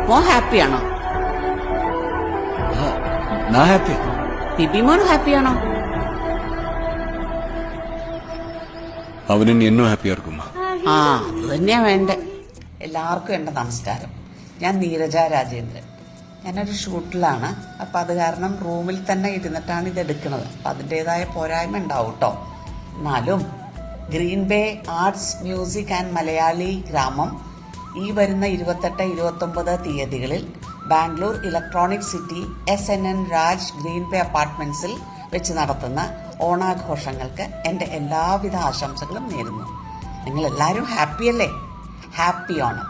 മോൻ ഹാപ്പിയാണോ? நான் ஹாப்பி. ബിബി മോൻ ഹാപ്പിയാണോ? അവന് இன்னும் ഹാപ്പിയാ இருக்குமா? ആ അത് തന്നെയാ വേണ്ടേ. എല്ലാവർക്കും എൻ്റെ നമസ്കാരം. ഞാൻ നീരജ രാജേന്ദ്രൻ. ഞാനൊരു ഷൂട്ടിലാണ്. അപ്പം അത് കാരണം റൂമിൽ തന്നെ ഇരുന്നിട്ടാണ് ഇത് എടുക്കുന്നത്. അപ്പം അതിൻ്റെതായ പോരായ്മ ഉണ്ടാവും കേട്ടോ. എന്നാലും Green Bay arts music and Malayali ഗ്രാമം ഈ വരുന്ന 28, 29 തീയതികളിൽ Bangalore electronic city SNN Raj Green Bay അപ്പാർട്ട്മെന്റ്സിൽ വെച്ച് നടത്തുന്ന ഓണാഘോഷങ്ങൾക്ക് എൻ്റെ എല്ലാവിധ ആശംസകളും നേരുന്നു. നിങ്ങളെല്ലാവരും ഹാപ്പിയല്ലേ? ഹാപ്പി ഓണം.